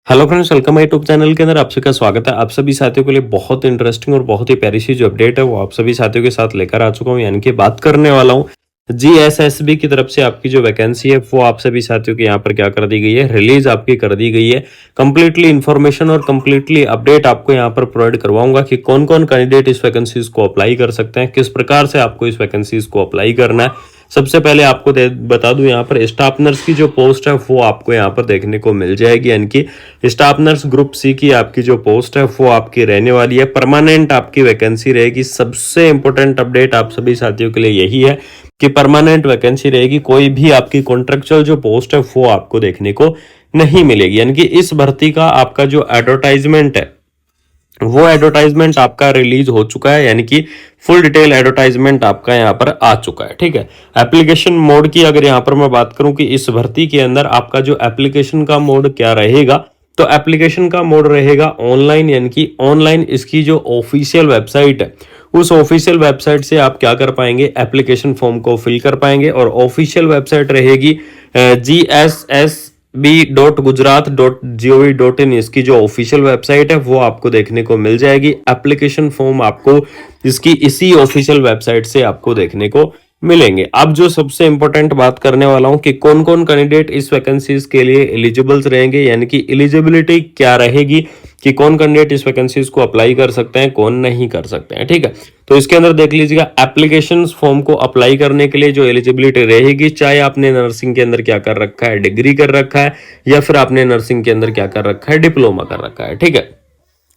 Hello friends, welcome my YouTube channel के अंदर आप सभी का स्वागत है। आप सभी साथियों के लिए बहुत इंटरेस्टिंग और बहुत ही प्यारी सी जो अपडेट है वो आप सभी साथियों के साथ लेकर आ चुका हूं। यानी कि बात करने वाला हूं जीएसएसबी की तरफ से आपकी जो वैकेंसी है वो आप सभी साथियों के यहाँ पर क्या कर दी गई है, रिलीज आपकी कर दी गई है। कंप्लीटली इन्फॉर्मेशन और कंप्लीटली अपडेट आपको यहाँ पर प्रोवाइड करवाऊंगा कि कौन कौन कैंडिडेट इस वैकेंसीज को अप्लाई कर सकते हैं, किस प्रकार से आपको इस वैकेंसीज को अप्लाई करना है। सबसे पहले आपको बता दूं, यहाँ पर स्टाफ नर्स की जो पोस्ट है वो आपको यहाँ पर देखने को मिल जाएगी। यानी कि स्टाफ नर्स ग्रुप सी की आपकी जो पोस्ट है वो आपकी रहने वाली है, परमानेंट आपकी वैकेंसी रहेगी। सबसे इंपॉर्टेंट अपडेट आप सभी साथियों के लिए यही है कि परमानेंट वैकेंसी रहेगी, कोई भी आपकी कॉन्ट्रेक्चुअल जो पोस्ट है वो आपको देखने को नहीं मिलेगी। यानी कि इस भर्ती का आपका जो एडवर्टाइजमेंट है वो एडवर्टाइजमेंट आपका रिलीज हो चुका है। यानी कि फुल डिटेल एडवर्टाइजमेंट आपका यहाँ पर आ चुका है। ठीक है, एप्लीकेशन मोड की अगर यहाँ पर मैं बात करूं कि इस भर्ती के अंदर आपका जो एप्लीकेशन का मोड क्या रहेगा, तो एप्लीकेशन का मोड रहेगा ऑनलाइन। यानी कि ऑनलाइन इसकी जो ऑफिशियल वेबसाइट है उस ऑफिशियल वेबसाइट से आप क्या कर पाएंगे, एप्लीकेशन फॉर्म को फिल कर पाएंगे। और ऑफिशियल वेबसाइट रहेगी GSSB.gujarat.gov.in। इसकी जो ऑफिशियल वेबसाइट है वो आपको देखने को मिल जाएगी। एप्लीकेशन फॉर्म आपको इसकी इसी ऑफिशियल वेबसाइट से आपको देखने को मिलेंगे। अब जो सबसे इंपॉर्टेंट बात करने वाला हूं कि कौन कौन कैंडिडेट इस वैकेंसीज के लिए एलिजिबल्स रहेंगे, यानी कि एलिजिबिलिटी क्या रहेगी कि कौन कैंडिडेट इस वैकेंसीज को अप्लाई कर सकते हैं, कौन नहीं कर सकते हैं। ठीक है, तो इसके अंदर देख लीजिएगा, एप्लीकेशन फॉर्म को अप्लाई करने के लिए जो एलिजिबिलिटी रहेगी, चाहे आपने नर्सिंग के अंदर क्या कर रखा है, डिग्री कर रखा है, या फिर आपने नर्सिंग के अंदर क्या कर रखा है, डिप्लोमा कर रखा है। ठीक है,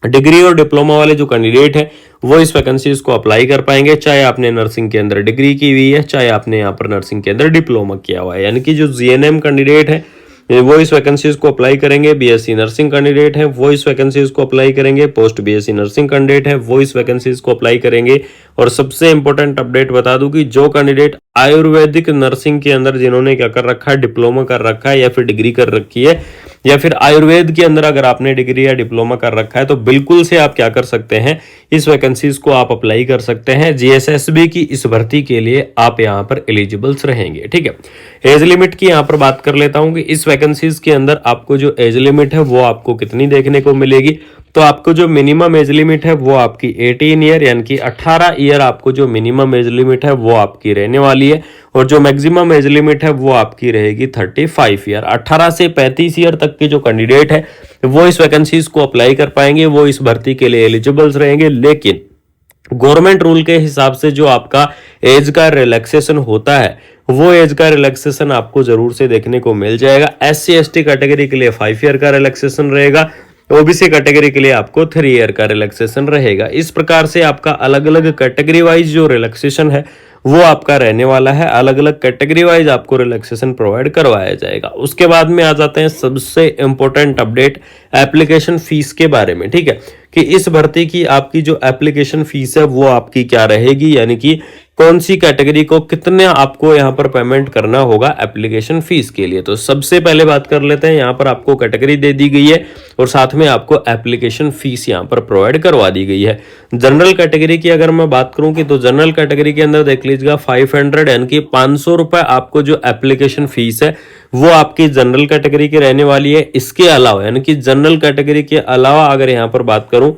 डिग्री और डिप्लोमा वाले जो कैंडिडेट है वो इस वैकेंसीज को अप्लाई कर पाएंगे, चाहे आपने नर्सिंग के अंदर डिग्री की हुई है, चाहे आपने यहाँ पर नर्सिंग के अंदर डिप्लोमा किया हुआ है। यानी कि जो जीएनएम कैंडिडेट है वो इस वैकेंसीज को अप्लाई करेंगे। बीएससी नर्सिंग कैंडिडेट है वो इस वैकेंसीज को अप्लाई करेंगे। पोस्ट बीएससी नर्सिंग कैंडिडेट है वो इस वैकेंसीज को अप्लाई करेंगे। और सबसे इंपॉर्टेंट अपडेट बता दूं कि जो कैंडिडेट आयुर्वेदिक नर्सिंग के अंदर जिन्होंने क्या कर रखा है, डिप्लोमा कर रखा है या फिर डिग्री कर रखी है, या फिर आयुर्वेद के अंदर अगर आपने डिग्री या डिप्लोमा कर रखा है, तो बिल्कुल से आप क्या कर सकते हैं, इस वैकेंसीज को आप अप्लाई कर सकते हैं। जीएसएसबी की इस भर्ती के लिए आप यहाँ पर एलिजिबल्स रहेंगे। ठीक है, एज लिमिट की यहाँ पर बात कर लेता हूँ कि इस वैकेंसीज के अंदर आपको जो एज लिमिट है वो आपको कितनी देखने को मिलेगी। तो आपको जो मिनिमम एज लिमिट है वो आपकी 18 ईयर, यानी कि 18 ईयर आपको जो मिनिमम एज लिमिट है वो आपकी रहने वाली है। और जो मैक्सिमम एज लिमिट है वो आपकी रहेगी 35 ईयर। 18 से 35 ईयर तक के जो कैंडिडेट है वो इस वैकेंसीज को अप्लाई कर पाएंगे, वो इस भर्ती के लिए एलिजिबल्स रहेंगे। लेकिन गवर्नमेंट रूल के हिसाब से जो आपका एज का रिलैक्सेशन होता है वो एज का रिलैक्सेशन आपको जरूर से देखने को मिल जाएगा। SC ST कैटेगरी के लिए 5 ईयर का रिलैक्सेशन रहेगा, ओबीसी कैटेगरी के लिए आपको 3 ईयर का रिलैक्सेशन रहेगा। इस प्रकार से आपका अलग अलग कैटेगरी वाइज जो रिलैक्सेशन है वो आपका रहने वाला है। अलग अलग कैटेगरी वाइज आपको रिलैक्सेशन प्रोवाइड करवाया जाएगा। उसके बाद में आ जाते हैं सबसे इंपॉर्टेंट अपडेट एप्लीकेशन फीस के बारे में। ठीक है, कि इस भर्ती की आपकी जो एप्लीकेशन फीस है वो आपकी क्या रहेगी, यानी कि कौन सी कैटेगरी को कितने आपको यहाँ पर पेमेंट करना होगा एप्लीकेशन फीस के लिए। तो सबसे पहले बात कर लेते हैं, यहाँ पर आपको कैटेगरी दे दी गई है और साथ में आपको एप्लीकेशन फीस यहाँ पर प्रोवाइड करवा दी गई है। जनरल कैटेगरी की अगर मैं बात करूं कि तो जनरल कैटेगरी के अंदर देख लीजिएगा 500 यानी कि 500 रुपए आपको जो एप्लीकेशन फीस है वो आपकी जनरल कैटेगरी की रहने वाली है। इसके अलावा यानी कि जनरल कैटेगरी के अलावा अगर यहाँ पर बात करूं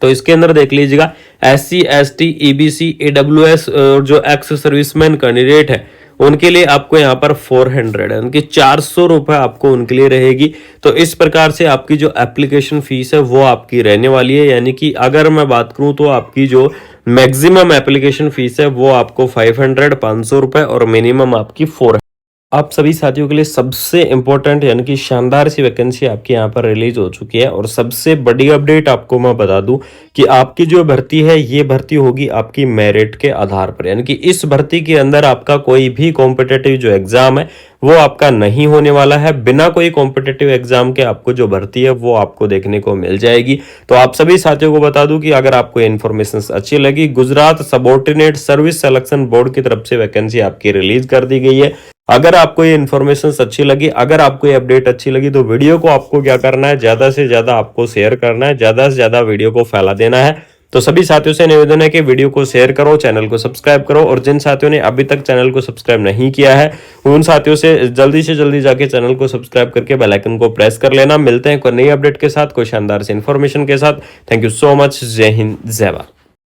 तो इसके अंदर देख लीजिएगा SC ST EBC AWS और जो एक्स सर्विसमैन कैंडिडेट है उनके लिए आपको यहाँ पर 400 यानी कि 400 रुपए आपको उनके लिए रहेगी। तो इस प्रकार से आपकी जो एप्लीकेशन फीस है वो आपकी रहने वाली है। यानी कि अगर मैं बात करूं तो आपकी जो मैक्सिमम एप्लीकेशन फीस है वो आपको 500 रुपए और मिनिमम आपकी 400। आप सभी साथियों के लिए सबसे इंपॉर्टेंट यानी कि शानदार सी वैकेंसी आपके यहाँ पर रिलीज हो चुकी है। और सबसे बड़ी अपडेट आपको मैं बता दूं कि आपकी जो भर्ती है ये भर्ती होगी आपकी मेरिट के आधार पर। यानी कि इस भर्ती के अंदर आपका कोई भी कॉम्पिटेटिव जो एग्जाम है वो आपका नहीं होने वाला है। बिना कोई कॉम्पिटेटिव एग्जाम के आपको जो भर्ती है वो आपको देखने को मिल जाएगी। तो आप सभी साथियों को बता दूं कि अगर आपको इन्फॉर्मेशन अच्छी लगी, Gujarat subordinate service selection board की तरफ से वैकेंसी आपकी रिलीज कर दी गई है। अगर आपको ये इन्फॉर्मेशन अच्छी लगी, अगर आपको ये अपडेट अच्छी लगी, तो वीडियो को आपको क्या करना है, ज्यादा से ज्यादा आपको शेयर करना है, ज्यादा से ज्यादा वीडियो को फैला देना है। तो सभी साथियों से निवेदन है कि वीडियो को शेयर करो, चैनल को सब्सक्राइब करो, और जिन साथियों ने अभी तक चैनल को सब्सक्राइब नहीं किया है उन साथियों से जल्दी जाके चैनल को सब्सक्राइब करके बेल आइकन को प्रेस कर लेना। मिलते हैं कोई नई अपडेट के साथ, कोई शानदार सी इंफॉर्मेशन के साथ। Thank you so much. जय हिंद, जय भारत।